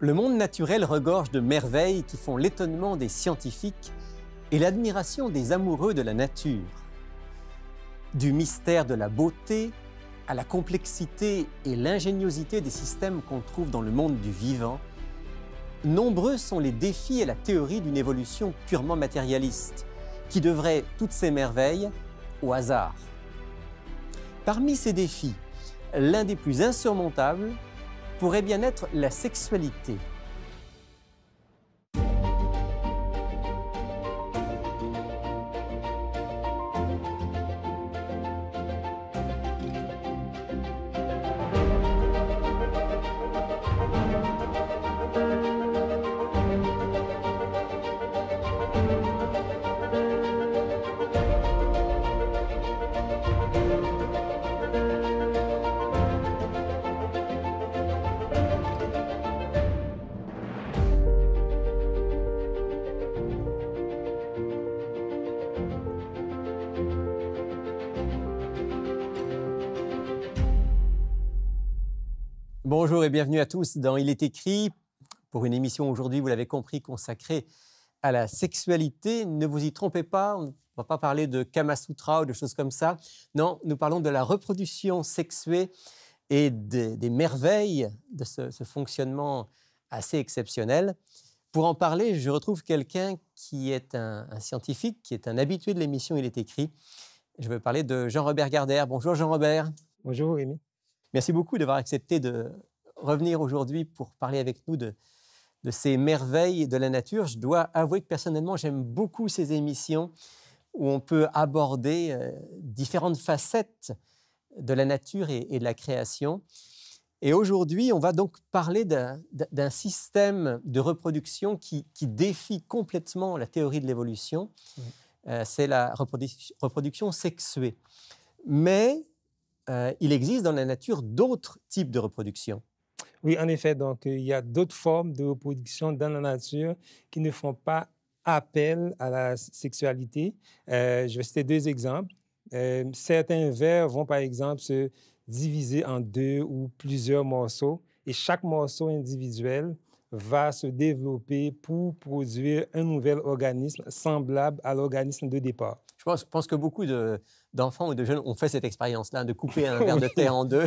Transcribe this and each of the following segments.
Le monde naturel regorge de merveilles qui font l'étonnement des scientifiques et l'admiration des amoureux de la nature. Du mystère de la beauté à la complexité et l'ingéniosité des systèmes qu'on trouve dans le monde du vivant, nombreux sont les défis et la théorie d'une évolution purement matérialiste, qui devrait toutes ces merveilles au hasard. Parmi ces défis, l'un des plus insurmontables pourrait bien être la sexualité. Bonjour et bienvenue à tous dans Il est écrit, pour une émission aujourd'hui, vous l'avez compris, consacrée à la sexualité. Ne vous y trompez pas, on ne va pas parler de Kama Sutra ou de choses comme ça. Non, nous parlons de la reproduction sexuée et des merveilles de ce fonctionnement assez exceptionnel. Pour en parler, je retrouve quelqu'un qui est un scientifique, qui est un habitué de l'émission Il est écrit. Je veux parler de Jean-Robert Gardère. Bonjour Jean-Robert. Bonjour Rémi. Merci beaucoup d'avoir accepté de revenir aujourd'hui pour parler avec nous de ces merveilles de la nature. Je dois avouer que personnellement, j'aime beaucoup ces émissions où on peut aborder différentes facettes de la nature et de la création. Et aujourd'hui, on va donc parler d'un système de reproduction qui défie complètement la théorie de l'évolution. C'est la reproduction sexuée. Mais il existe dans la nature d'autres types de reproduction. Oui, en effet. Donc, il y a d'autres formes de reproduction dans la nature qui ne font pas appel à la sexualité. Je vais citer deux exemples. Certains vers vont, par exemple, se diviser en deux ou plusieurs morceaux et chaque morceau individuel va se développer pour produire un nouvel organisme semblable à l'organisme de départ. Je pense que beaucoup d'enfants ou de jeunes ont fait cette expérience-là, de couper un ver de terre en deux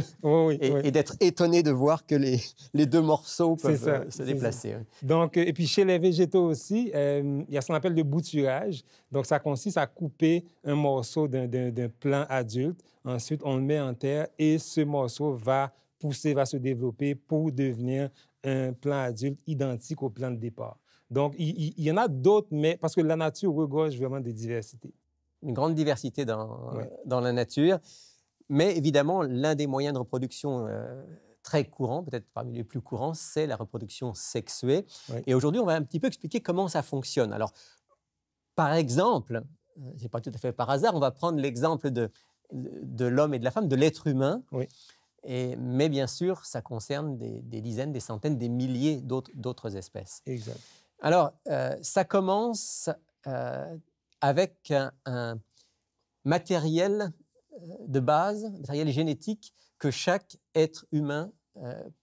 et d'être étonnés de voir que les deux morceaux peuvent se déplacer. Donc, et puis chez les végétaux aussi, il y a ce qu'on appelle le bouturage. Donc, ça consiste à couper un morceau d'un plant adulte. Ensuite, on le met en terre et ce morceau va pousser, va se développer pour devenir un plant adulte identique au plant de départ. Donc, il y en a d'autres, mais parce que la nature regorge vraiment de diversité. Une grande diversité dans la nature. Mais évidemment, l'un des moyens de reproduction très courants, peut-être parmi les plus courants, c'est la reproduction sexuée. Oui. Et aujourd'hui, on va un petit peu expliquer comment ça fonctionne. Alors, par exemple, ce n'est pas tout à fait par hasard, on va prendre l'exemple de l'homme et de la femme, de l'être humain. Oui. Mais bien sûr, ça concerne des dizaines, des centaines, des milliers d'autres espèces. Exact. Alors, ça commence avec un matériel de base, un matériel génétique que chaque être humain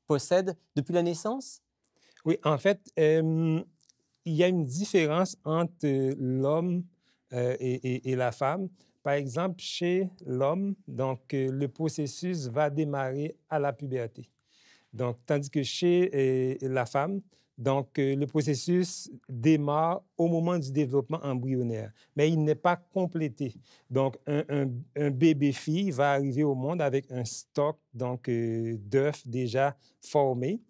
possède depuis la naissance? Oui, en fait, il y a une différence entre l'homme et la femme. Par exemple, chez l'homme, donc, le processus va démarrer à la puberté. Donc, tandis que chez la femme, donc, le processus démarre au moment du développement embryonnaire, mais il n'est pas complété. Donc, un bébé-fille va arriver au monde avec un stock d'œufs déjà formés.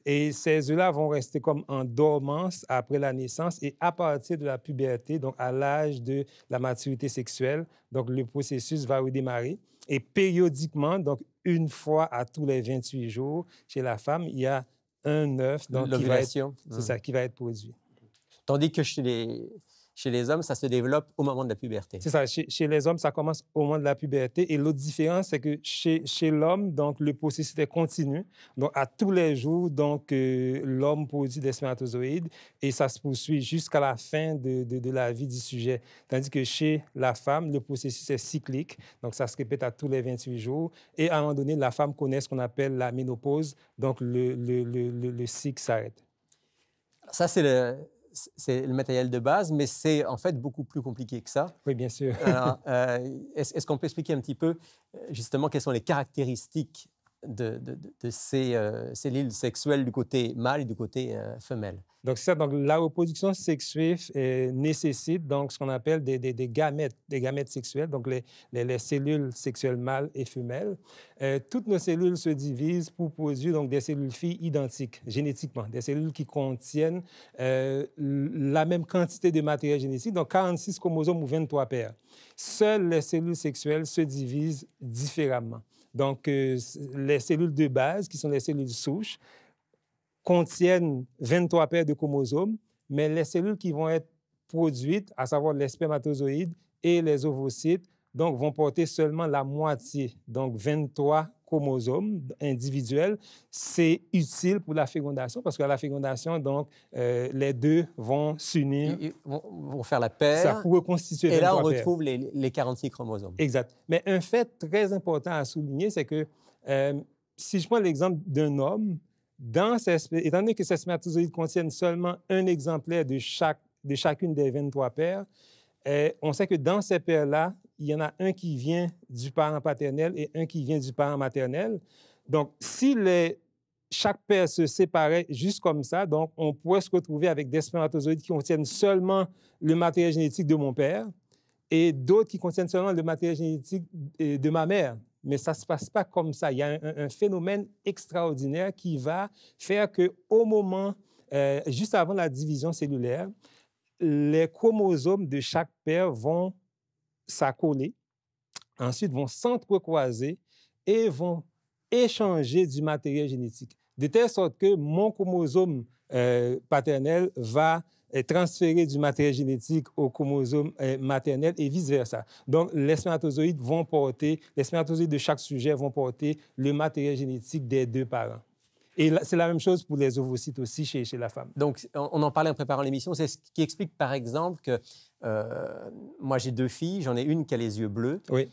Et ces œufs-là vont rester comme en dormance après la naissance et à partir de la puberté, donc à l'âge de la maturité sexuelle, donc le processus va redémarrer. Et périodiquement, donc une fois à tous les 28 jours, chez la femme, il y a un œuf qui va être produit. Tandis que chez les hommes, ça se développe au moment de la puberté. C'est ça. Chez les hommes, ça commence au moment de la puberté. Et l'autre différence, c'est que chez l'homme, donc, le processus est continu. Donc, à tous les jours, donc, l'homme produit des spermatozoïdes et ça se poursuit jusqu'à la fin de la vie du sujet. Tandis que chez la femme, le processus est cyclique. Donc, ça se répète à tous les 28 jours. Et à un moment donné, la femme connaît ce qu'on appelle la ménopause. Donc, le cycle s'arrête. Ça, c'est le matériel de base, mais c'est en fait beaucoup plus compliqué que ça. Oui, bien sûr. Alors, est-ce qu'on peut expliquer un petit peu, justement, quelles sont les caractéristiques de ces cellules sexuelles du côté mâle et du côté femelle? Donc, ça, donc, la reproduction sexuelle nécessite donc, ce qu'on appelle des gamètes sexuels, donc les cellules sexuelles mâles et femelles. Toutes nos cellules se divisent pour produire donc, des cellules filles identiques génétiquement, des cellules qui contiennent la même quantité de matériel génétique, donc 46 chromosomes ou 23 paires. Seules les cellules sexuelles se divisent différemment. Donc, les cellules de base, qui sont les cellules souches, contiennent 23 paires de chromosomes, mais les cellules qui vont être produites, à savoir les spermatozoïdes et les ovocytes, donc vont porter seulement la moitié, donc 23 chromosomes individuels. C'est utile pour la fécondation parce qu'à la fécondation, donc, les deux vont s'unir. Ils vont faire la paire. Ça pour reconstituer 23 et là, on paires. retrouve les 46 chromosomes. Exact. Mais un fait très important à souligner, c'est que si je prends l'exemple d'un homme, étant donné que ces spermatozoïdes contiennent seulement un exemplaire de chacune des 23 paires, on sait que dans ces paires-là, il y en a un qui vient du parent paternel et un qui vient du parent maternel. Donc, si chaque paire se séparait juste comme ça, donc on pourrait se retrouver avec des spermatozoïdes qui contiennent seulement le matériel génétique de mon père et d'autres qui contiennent seulement le matériel génétique de ma mère. Mais ça ne se passe pas comme ça. Il y a un phénomène extraordinaire qui va faire qu'au moment, juste avant la division cellulaire, les chromosomes de chaque paire vont s'accoler, ensuite vont s'entrecroiser et vont échanger du matériel génétique. De telle sorte que mon chromosome paternel va transférer du matériel génétique au chromosome maternel et vice-versa. Donc, les spermatozoïdes de chaque sujet vont porter le matériel génétique des deux parents. Et c'est la même chose pour les ovocytes aussi chez la femme. Donc, on en parlait en préparant l'émission. C'est ce qui explique, par exemple, que moi, j'ai 2 filles. J'en ai une qui a les yeux bleus. Oui.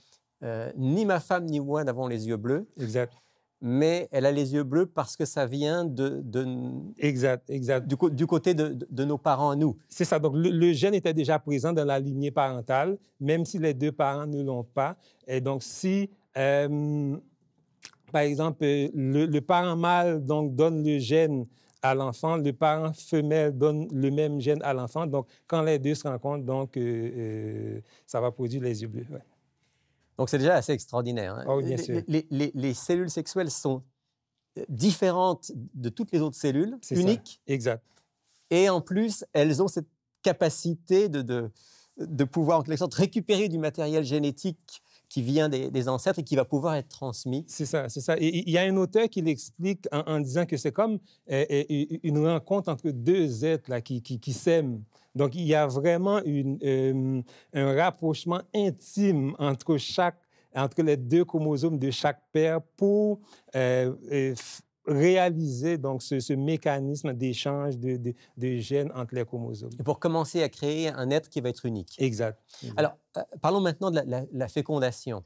Ni ma femme ni moi n'avons les yeux bleus. Exact. Mais elle a les yeux bleus parce que ça vient exact. Du côté de nos parents à nous. C'est ça. Donc, le gène était déjà présent dans la lignée parentale, même si les deux parents ne l'ont pas. Et donc, si, par exemple, le parent mâle donc, donne le gène à l'enfant, le parent femelle donne le même gène à l'enfant. Donc, quand les deux se rencontrent, donc, ça va produire les yeux bleus. Ouais. Donc, c'est déjà assez extraordinaire. Hein? Oh, bien sûr. Les cellules sexuelles sont différentes de toutes les autres cellules, uniques. Ça. Exact. Et en plus, elles ont cette capacité de pouvoir, en quelque sorte, récupérer du matériel génétique qui vient des ancêtres et qui va pouvoir être transmis. C'est ça. Et il y a un auteur qui l'explique en disant que c'est comme une rencontre entre deux êtres là, qui s'aiment. Donc, il y a vraiment un rapprochement intime entre les deux chromosomes de chaque paire pour réaliser donc, ce mécanisme d'échange de gènes entre les chromosomes. Et pour commencer à créer un être qui va être unique. Exact. Alors, parlons maintenant de la fécondation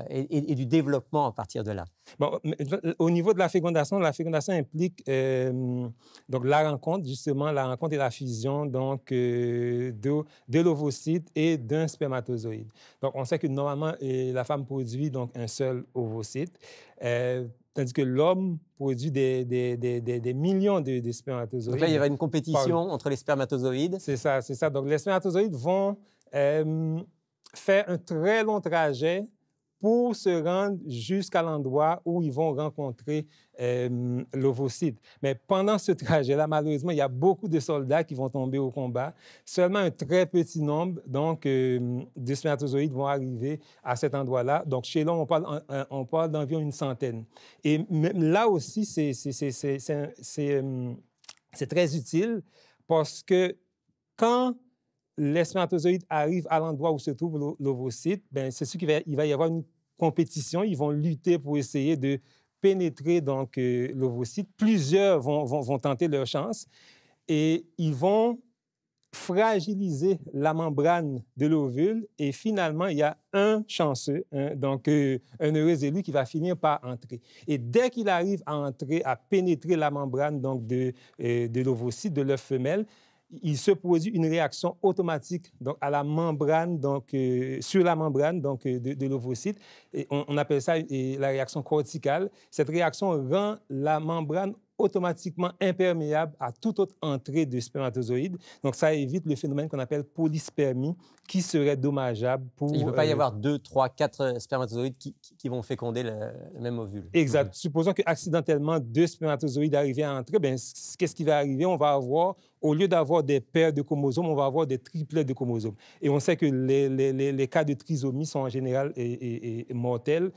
et du développement à partir de là. Bon, au niveau de la fécondation implique donc la rencontre et la fusion donc, de l'ovocyte et d'un spermatozoïde. Donc, on sait que normalement, la femme produit donc, un seul ovocyte, tandis que l'homme produit des millions de spermatozoïdes. Donc là, il y aura une compétition entre les spermatozoïdes. C'est ça. Donc, les spermatozoïdes vont faire un très long trajet pour se rendre jusqu'à l'endroit où ils vont rencontrer l'ovocyte. Mais pendant ce trajet-là, malheureusement, il y a beaucoup de soldats qui vont tomber au combat. Seulement un très petit nombre donc, de spermatozoïdes vont arriver à cet endroit-là. Donc, chez l'homme, on parle d'environ une centaine. Et là aussi, c'est très utile parce que quand les spermatozoïdes arrivent à l'endroit où se trouve l'ovocyte, ben, c'est sûr qu'il va y avoir une compétition. Ils vont lutter pour essayer de pénétrer donc, l'ovocyte. Plusieurs vont tenter leur chance et ils vont fragiliser la membrane de l'ovule et finalement, il y a un chanceux, donc un heureux élu qui va finir par entrer. Et dès qu'il arrive à entrer, à pénétrer la membrane donc, de l'ovocyte, de l'œuf femelle, il se produit une réaction automatique donc, à la membrane, donc, sur la membrane donc, de l'ovocyte. Et on appelle ça la réaction corticale. Cette réaction rend la membrane automatiquement imperméable à toute autre entrée de spermatozoïdes. Donc, ça évite le phénomène qu'on appelle polyspermie, qui serait dommageable pour... Il ne peut pas y avoir 2, 3, 4 spermatozoïdes qui vont féconder le même ovule. Exact. Supposons qu'accidentellement, 2 spermatozoïdes arrivent à entrer, bien, qu'est-ce qui va arriver? On va avoir, au lieu d'avoir des paires de chromosomes, on va avoir des triplets de chromosomes. Et on sait que les cas de trisomie sont en général mortels.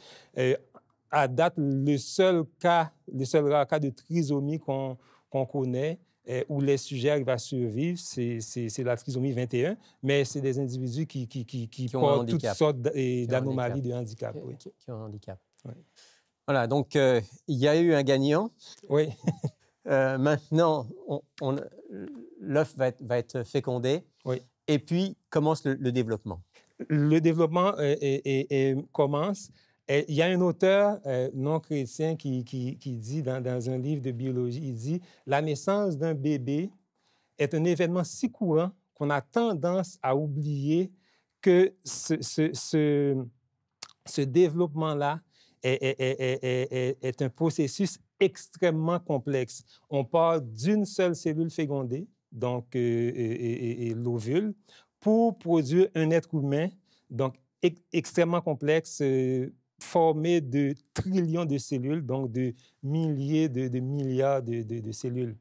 À date, le seul rare cas de trisomie qu'on connaît, où les sujets arrivent à survivre, c'est la trisomie 21, mais c'est des individus qui portent toutes sortes d'anomalies de handicap. Oui. Qui ont un handicap. Oui. Voilà, donc il y a eu un gagnant. Oui. Maintenant, l'œuf va être fécondé. Oui. Et puis commence le développement. Le développement commence. Il y a un auteur non chrétien qui dit dans un livre de biologie, il dit « La naissance d'un bébé est un événement si courant qu'on a tendance à oublier que ce développement-là est un processus extrêmement complexe. On part d'une seule cellule fécondée, donc l'ovule, pour produire un être humain, donc extrêmement complexe, formé de trillions de cellules, donc de milliers de milliards de cellules.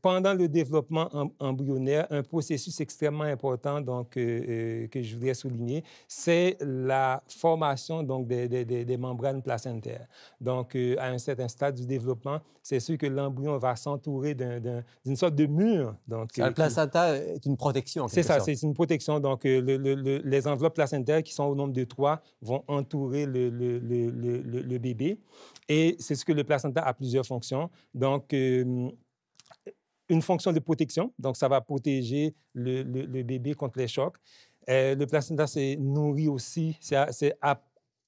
Pendant le développement embryonnaire, un processus extrêmement important donc, que je voudrais souligner, c'est la formation donc, des membranes placentaires. Donc, à un certain stade du développement, c'est sûr que l'embryon va s'entourer d'une sorte de mur. Donc, le placenta est une protection. C'est ça, c'est une protection. Donc, les enveloppes placentaires, qui sont au nombre de 3, vont entourer le bébé. Et c'est ce que le placenta a plusieurs fonctions. Donc, une fonction de protection, donc ça va protéger le bébé contre les chocs. Le placenta se nourrit aussi,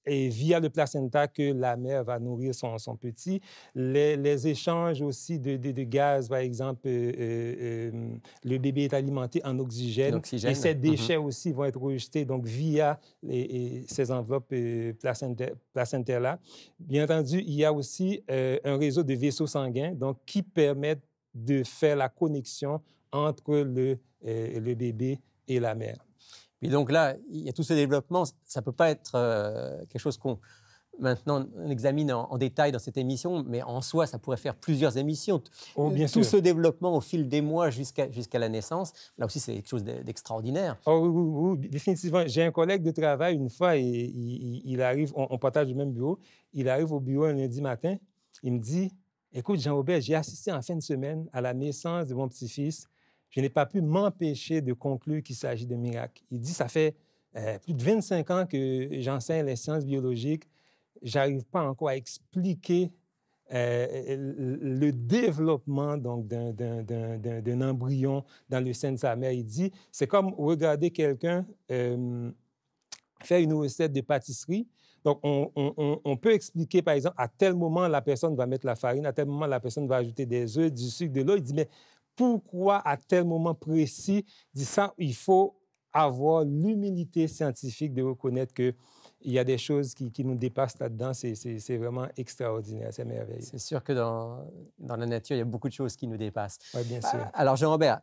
et via le placenta que la mère va nourrir son petit. Les échanges aussi de gaz, par exemple, le bébé est alimenté en oxygène. Et ces déchets aussi vont être rejetés donc, via ces enveloppes placentaires-là. Bien entendu, il y a aussi un réseau de vaisseaux sanguins donc, qui permettent de faire la connexion entre le bébé et la mère. Et donc là, il y a tout ce développement. Ça ne peut pas être quelque chose qu'on maintenant on examine en détail dans cette émission, mais en soi, ça pourrait faire plusieurs émissions. Oh, bien tout sûr. ce développement au fil des mois jusqu'à la naissance, là aussi, c'est quelque chose d'extraordinaire. Oh, oui, définitivement. J'ai un collègue de travail, une fois, il arrive, on partage le même bureau, il arrive au bureau un lundi matin, il me dit « Écoute, Jean-Aubert, j'ai assisté en fin de semaine à la naissance de mon petit-fils. Je n'ai pas pu m'empêcher de conclure qu'il s'agit d'un miracle. » Il dit « Ça fait plus de 25 ans que j'enseigne les sciences biologiques. Je n'arrive pas encore à expliquer le développement d'un embryon dans le sein de sa mère. » Il dit « C'est comme regarder quelqu'un faire une recette de pâtisserie. Donc, on peut expliquer, par exemple, à tel moment, la personne va mettre la farine, à tel moment, la personne va ajouter des œufs, du sucre, de l'eau. Il dit, mais pourquoi, à tel moment précis, il dit ça, il faut avoir l'humilité scientifique de reconnaître qu'il y a des choses qui nous dépassent là-dedans. C'est vraiment extraordinaire, c'est merveilleux. C'est sûr que dans la nature, il y a beaucoup de choses qui nous dépassent. Oui, bien sûr. Alors, Jean-Robert,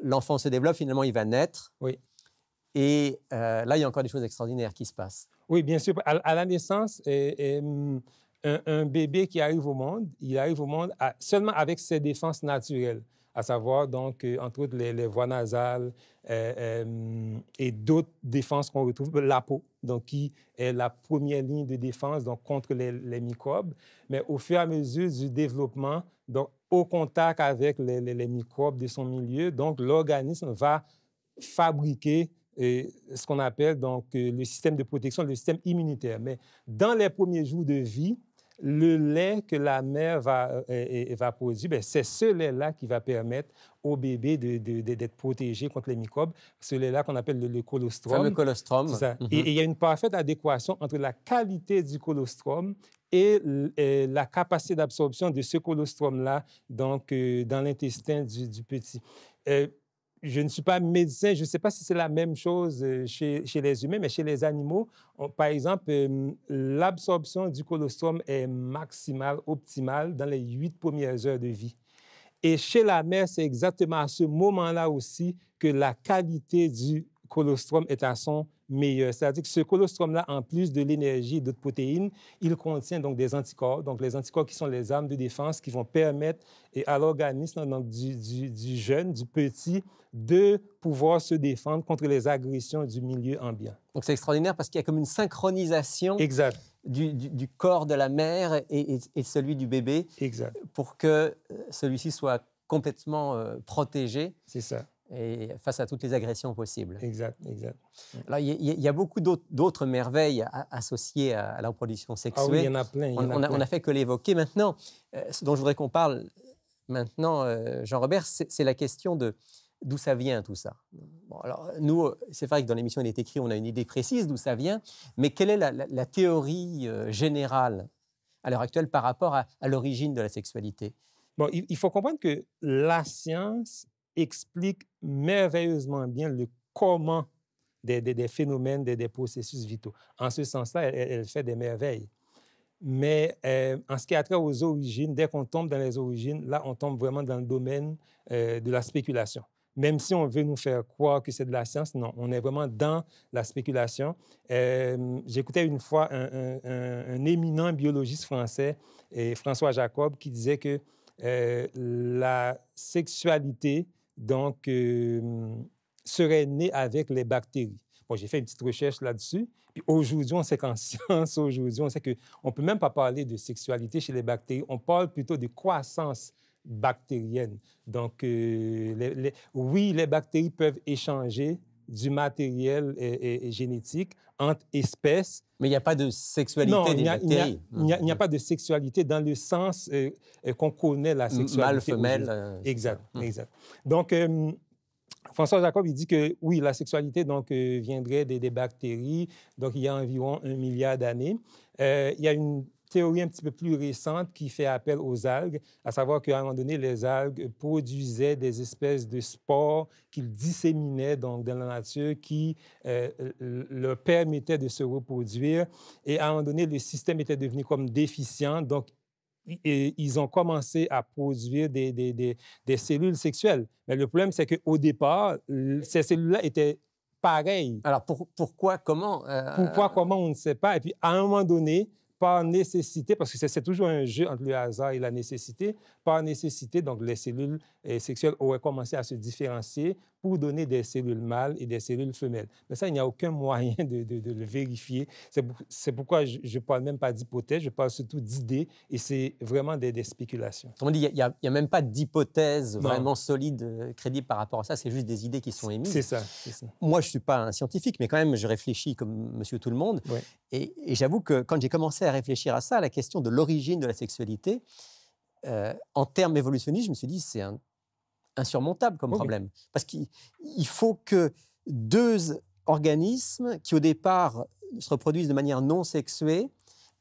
l'enfant se développe, finalement, il va naître. Oui. Et là, il y a encore des choses extraordinaires qui se passent. Oui, bien sûr. À la naissance, un bébé qui arrive au monde, il arrive au monde seulement avec ses défenses naturelles, à savoir, donc, entre autres, les voies nasales et d'autres défenses qu'on retrouve, la peau, donc, qui est la première ligne de défense donc, contre les microbes. Mais au fur et à mesure du développement, donc, au contact avec les microbes de son milieu, donc, l'organisme va fabriquer ce qu'on appelle donc, le système de protection, le système immunitaire. Mais dans les premiers jours de vie, le lait que la mère va produire, bien, c'est ce lait-là qui va permettre au bébé d'être protégé contre les microbes. Ce lait-là qu'on appelle le Le colostrum. fameux C'est colostrum. ça. Et il y a une parfaite adéquation entre la qualité du colostrum et la capacité d'absorption de ce colostrum-là donc, dans l'intestin du petit. Je ne suis pas médecin, je ne sais pas si c'est la même chose chez les humains, mais chez les animaux, par exemple, l'absorption du colostrum est maximale, optimale dans les 8 premières heures de vie. Et chez la mère, c'est exactement à ce moment-là aussi que la qualité du colostrum est à son meilleur. C'est-à-dire que ce colostrum-là, en plus de l'énergie et d'autres protéines, il contient donc des anticorps. Donc, les anticorps qui sont les armes de défense qui vont permettre à l'organisme donc, du jeune, du petit, de pouvoir se défendre contre les agressions du milieu ambiant. Donc, c'est extraordinaire parce qu'il y a comme une synchronisation Exact. Du corps de la mère et celui du bébé Exact. pour que celui-ci soit complètement protégé. C'est ça. Et face à toutes les agressions possibles. Exact, exact. Alors, il y a beaucoup d'autres merveilles associées à la reproduction sexuée. Ah oui, il y en a plein. On n'a fait que l'évoquer. Maintenant, ce dont je voudrais qu'on parle maintenant, Jean-Robert, c'est la question de d'où ça vient tout ça. Bon, alors, nous, c'est vrai que dans l'émission Il est écrit, on a une idée précise d'où ça vient, mais quelle est la théorie générale à l'heure actuelle par rapport à l'origine de la sexualité? Bon, il faut comprendre que la science explique merveilleusement bien le comment des phénomènes, des processus vitaux. En ce sens-là, elle fait des merveilles. Mais en ce qui a trait aux origines, dès qu'on tombe dans les origines, là, on tombe vraiment dans le domaine de la spéculation. Même si on veut nous faire croire que c'est de la science, non, on est vraiment dans la spéculation. J'écoutais une fois un éminent biologiste français, François Jacob, qui disait que la sexualité donc, serait née avec les bactéries. Bon, j'ai fait une petite recherche là-dessus. Puis aujourd'hui, on sait qu'en science, aujourd'hui, on sait qu'on ne peut même pas parler de sexualité chez les bactéries. On parle plutôt de croissance bactérienne. Donc, oui, les bactéries peuvent échanger du matériel génétique entre espèces. Mais il n'y a pas de sexualité des bactéries. Il n'y a pas de sexualité dans le sens qu'on connaît la sexualité. Mâle-femelle. Exact, exact. Donc, François Jacob, il dit que oui, la sexualité donc, viendrait des bactéries, donc il y a environ 1 milliard d'années. Il y a une théorie un petit peu plus récente qui fait appel aux algues, à savoir qu'à un moment donné, les algues produisaient des espèces de spores qu'ils disséminaient donc, dans la nature qui leur permettaient de se reproduire. Et à un moment donné, le système était devenu comme déficient, donc ils ont commencé à produire des cellules sexuelles. Mais le problème, c'est qu'au départ, ces cellules-là étaient pareilles. Alors, pourquoi, comment? Pourquoi, comment, on ne sait pas. Et puis, à un moment donné, par nécessité, parce que c'est toujours un jeu entre le hasard et la nécessité, par nécessité, donc les cellules sexuelles auraient commencé à se différencier pour donner des cellules mâles et des cellules femelles. Mais ça, il n'y a aucun moyen de le vérifier. C'est pourquoi je ne parle même pas d'hypothèse, je parle surtout d'idées, et c'est vraiment des spéculations. On dit, il n'y a même pas d'hypothèse vraiment solide, crédible par rapport à ça, c'est juste des idées qui sont émises. C'est ça. Moi, je ne suis pas un scientifique, mais quand même, je réfléchis comme monsieur tout le monde. Ouais. Et j'avoue que quand j'ai commencé à réfléchir à ça, à la question de l'origine de la sexualité, en termes évolutionnistes, je me suis dit, c'est insurmontable comme problème. Parce qu'il faut que deux organismes qui, au départ, se reproduisent de manière non sexuée,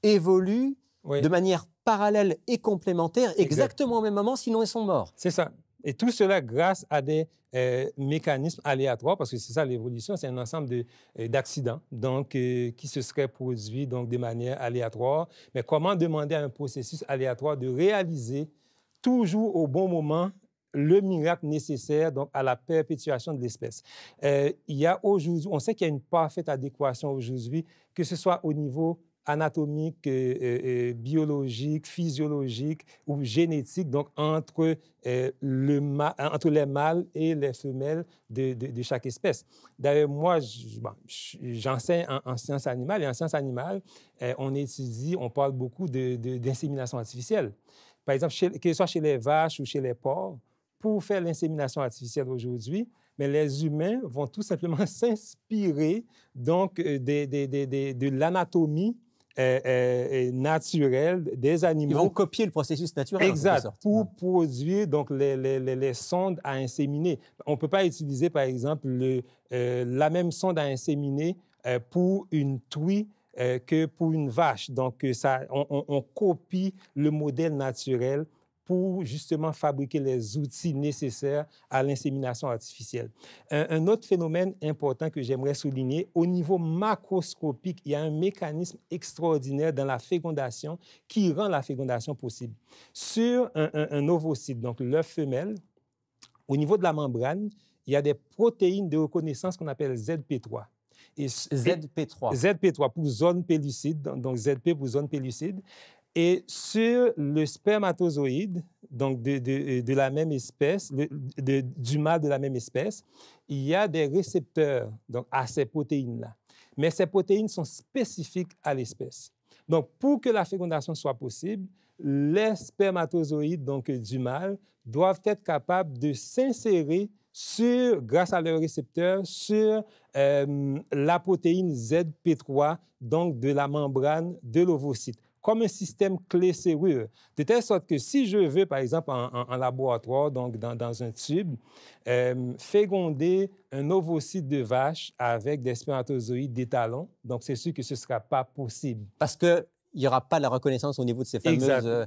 évoluent de manière parallèle et complémentaire, exactement au même moment, sinon ils sont morts. C'est ça. Et tout cela grâce à des mécanismes aléatoires, parce que c'est ça l'évolution, c'est un ensemble d'accidents donc, qui se seraient produits donc, de manière aléatoire. Mais comment demander à un processus aléatoire de réaliser toujours au bon moment le miracle nécessaire donc, à la perpétuation de l'espèce? Il y a aujourd'hui, on sait qu'il y a une parfaite adéquation aujourd'hui, que ce soit au niveau anatomique, biologique, physiologique ou génétique, donc entre les mâles et les femelles de chaque espèce. D'ailleurs, moi, j'enseigne en sciences animales, et en sciences animales, on parle beaucoup d'insémination artificielle. Par exemple, que ce soit chez les vaches ou chez les porcs, pour faire l'insémination artificielle aujourd'hui, mais les humains vont tout simplement s'inspirer donc de l'anatomie naturelle des animaux. Ils vont copier le processus naturel. Exact, pour produire donc, les sondes à inséminer. On ne peut pas utiliser, par exemple, la même sonde à inséminer pour une truie que pour une vache. Donc, on copie le modèle naturel pour justement fabriquer les outils nécessaires à l'insémination artificielle. Un autre phénomène important que j'aimerais souligner, au niveau macroscopique, il y a un mécanisme extraordinaire dans la fécondation qui rend la fécondation possible. Sur un ovocyte, donc l'œuf femelle, au niveau de la membrane, il y a des protéines de reconnaissance qu'on appelle ZP3. ZP3. ZP3 pour zone pellucide, donc ZP pour zone pellucide. Et sur le spermatozoïde, donc de la même espèce, du mâle de la même espèce, il y a des récepteurs donc, à ces protéines-là. Mais ces protéines sont spécifiques à l'espèce. Donc, pour que la fécondation soit possible, les spermatozoïdes donc, du mâle doivent être capables de s'insérer grâce à leurs récepteurs, sur la protéine ZP3, donc de la membrane de l'ovocyte, comme un système clé-serrure, de telle sorte que si je veux, par exemple, en laboratoire, donc dans un tube, féconder un ovocyte de vache avec des spermatozoïdes d'étalon, donc c'est sûr que ce ne sera pas possible. Parce qu'il n'y aura pas la reconnaissance au niveau de ces fameuses...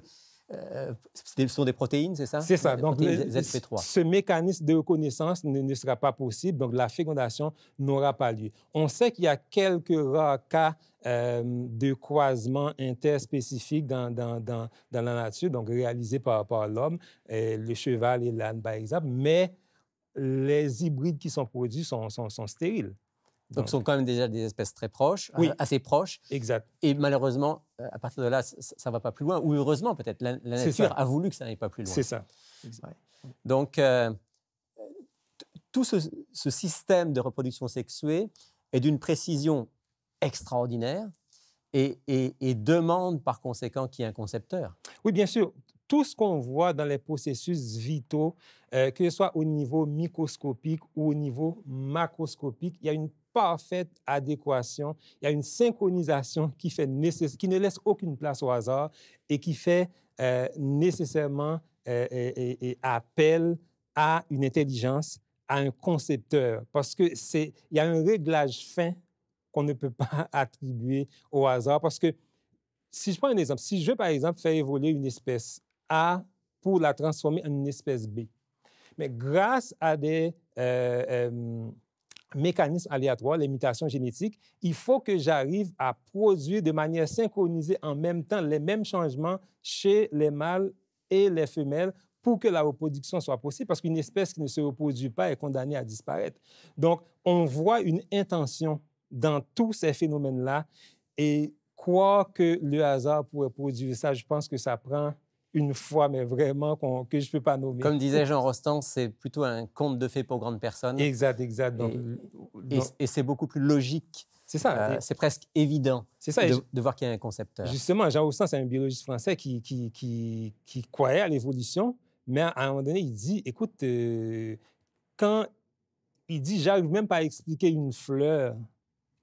ce sont des protéines, c'est ça? C'est ça. Donc, ZP3. Ce mécanisme de reconnaissance ne sera pas possible, donc la fécondation n'aura pas lieu. On sait qu'il y a quelques rares cas de croisement interspécifique dans la nature, donc réalisés par l'homme, le cheval et l'âne, par exemple, mais les hybrides qui sont produits sont stériles. Donc, ce sont quand même déjà des espèces très proches, oui, assez proches. Exact. Et malheureusement, à partir de là, ça ne va pas plus loin. Ou heureusement, peut-être, la nature a voulu que ça n'aille pas plus loin. C'est ça. Ouais. Donc, tout ce système de reproduction sexuée est d'une précision extraordinaire et demande par conséquent qu'il y ait un concepteur. Oui, bien sûr. Tout ce qu'on voit dans les processus vitaux, que ce soit au niveau microscopique ou au niveau macroscopique, il y a une parfaite adéquation, il y a une synchronisation qui ne laisse aucune place au hasard et qui fait nécessairement appel à une intelligence, à un concepteur, parce qu'il y a un réglage fin qu'on ne peut pas attribuer au hasard, parce que si je prends un exemple, si je veux par exemple faire évoluer une espèce A pour la transformer en une espèce B, mais grâce à des mécanismes aléatoires, les mutations génétiques, il faut que j'arrive à produire de manière synchronisée en même temps les mêmes changements chez les mâles et les femelles pour que la reproduction soit possible, parce qu'une espèce qui ne se reproduit pas est condamnée à disparaître. Donc, on voit une intention dans tous ces phénomènes-là, et croire que le hasard pourrait produire ça, je pense que ça prend une foi, mais vraiment que je ne peux pas nommer. Comme disait Jean Rostand, c'est plutôt un conte de fées pour grandes personnes. Exact, exact. Et c'est beaucoup plus logique. C'est ça. C'est presque évident de voir qu'il y a un concepteur. Justement, Jean Rostand, c'est un biologiste français qui croyait à l'évolution, mais à un moment donné, il dit, écoute, quand il dit, j'arrive même pas à expliquer une fleur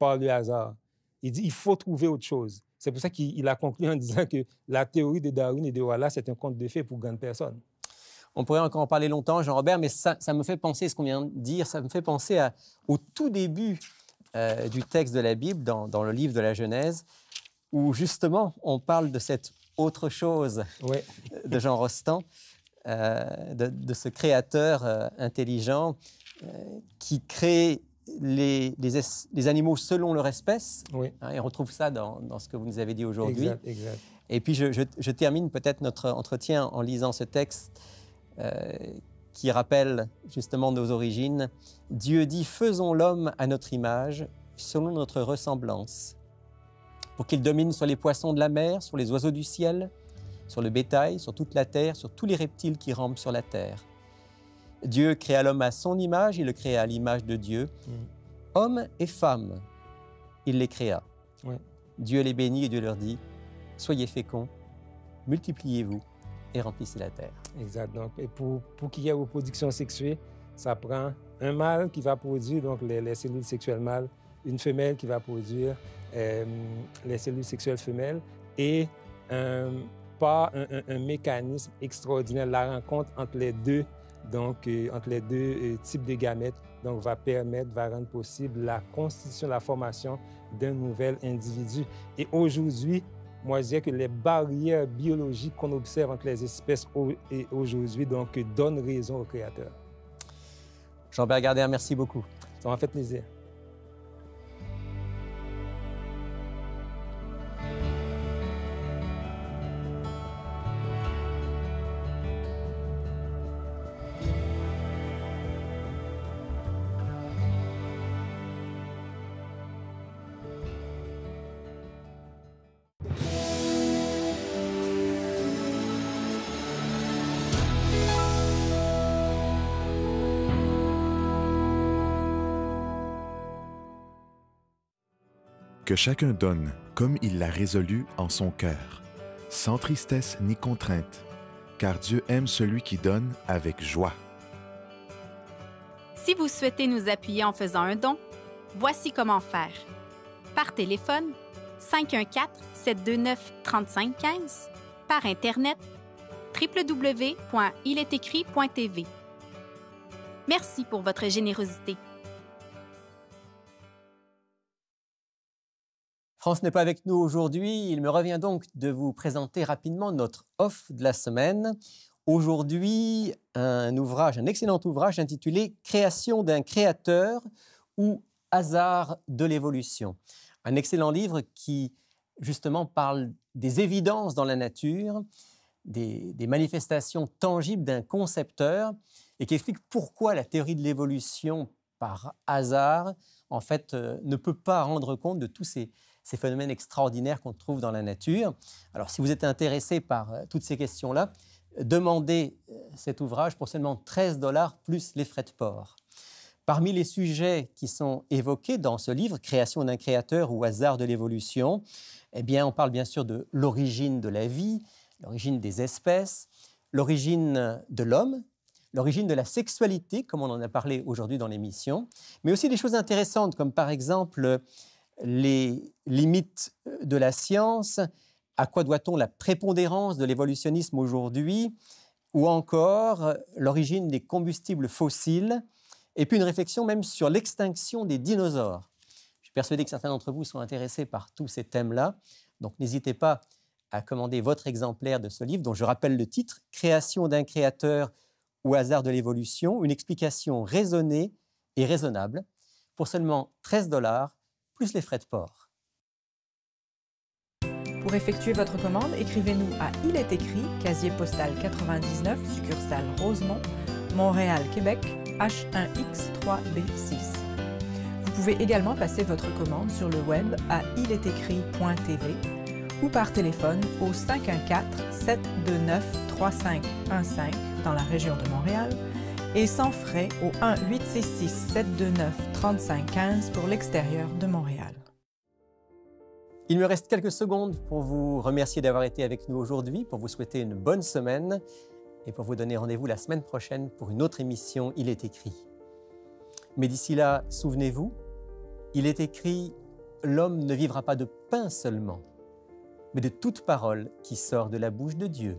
par le hasard. Il dit, il faut trouver autre chose. C'est pour ça qu'il a conclu en disant que la théorie de Darwin et de Wallace, c'est un conte de fées pour grandes personnes. On pourrait encore en parler longtemps, Jean-Robert, mais ça me fait penser, ce qu'on vient de dire, ça me fait penser au tout début du texte de la Bible, dans le livre de la Genèse, où justement, on parle de cette autre chose de Jean Rostand, de ce créateur intelligent qui crée les animaux selon leur espèce. Oui. Et on retrouve ça dans ce que vous nous avez dit aujourd'hui. Exact. Et puis, je termine peut-être notre entretien en lisant ce texte qui rappelle justement nos origines. Dieu dit « Faisons l'homme à notre image, selon notre ressemblance, pour qu'il domine sur les poissons de la mer, sur les oiseaux du ciel, sur le bétail, sur toute la terre, sur tous les reptiles qui rampent sur la terre. » Dieu créa l'homme à son image, il le créa à l'image de Dieu. Hommes et femmes, il les créa. Oui. Dieu les bénit et Dieu leur dit « Soyez féconds, multipliez-vous et remplissez la terre. » Exact. Donc, et pour qu'il y ait reproduction sexuée, ça prend un mâle qui va produire donc, les cellules sexuelles mâles une femelle qui va produire les cellules sexuelles femelles et par un mécanisme extraordinaire, la rencontre entre les deux, donc entre les deux types de gamètes, donc va rendre possible la constitution, la formation d'un nouvel individu. Et aujourd'hui, moi, je dirais que les barrières biologiques qu'on observe entre les espèces aujourd'hui donc donnent raison au Créateur. Jean-Bert Gardère, merci beaucoup. Ça m'a fait plaisir. Que chacun donne comme il l'a résolu en son cœur, sans tristesse ni contrainte, car Dieu aime celui qui donne avec joie. Si vous souhaitez nous appuyer en faisant un don, voici comment faire. Par téléphone, 514-729-3515, par Internet, www.ilétécrit.tv. Merci pour votre générosité. France n'est pas avec nous aujourd'hui. Il me revient donc de vous présenter rapidement notre offre de la semaine. Aujourd'hui, un excellent ouvrage intitulé « Création d'un créateur » ou « Hasard de l'évolution ». Un excellent livre qui, justement, parle des évidences dans la nature, des manifestations tangibles d'un concepteur et qui explique pourquoi la théorie de l'évolution par hasard, en fait, ne peut pas rendre compte de tous ces phénomènes extraordinaires qu'on trouve dans la nature. Alors, si vous êtes intéressé par toutes ces questions-là, demandez cet ouvrage pour seulement 13 $ plus les frais de port. Parmi les sujets qui sont évoqués dans ce livre, Création d'un créateur ou Hasard de l'évolution, eh bien, on parle bien sûr de l'origine de la vie, l'origine des espèces, l'origine de l'homme, l'origine de la sexualité, comme on en a parlé aujourd'hui dans l'émission, mais aussi des choses intéressantes, comme par exemple les limites de la science, à quoi doit-on la prépondérance de l'évolutionnisme aujourd'hui, ou encore l'origine des combustibles fossiles, et puis une réflexion même sur l'extinction des dinosaures. Je suis persuadé que certains d'entre vous sont intéressés par tous ces thèmes-là, donc n'hésitez pas à commander votre exemplaire de ce livre, dont je rappelle le titre « Création d'un créateur ou hasard de l'évolution, une explication raisonnée et raisonnable » pour seulement 13 $ plus les frais de port. Pour effectuer votre commande, écrivez-nous à Il est écrit, casier postal 99, succursale Rosemont, Montréal, Québec, H1X3B6. Vous pouvez également passer votre commande sur le web à ilétécrit.tv ou par téléphone au 514-729-3515 dans la région de Montréal et sans frais au 1-866-729-3515 pour l'extérieur de Montréal. Il me reste quelques secondes pour vous remercier d'avoir été avec nous aujourd'hui, pour vous souhaiter une bonne semaine et pour vous donner rendez-vous la semaine prochaine pour une autre émission « Il est écrit ». Mais d'ici là, souvenez-vous, il est écrit « L'homme ne vivra pas de pain seulement, mais de toute parole qui sort de la bouche de Dieu ».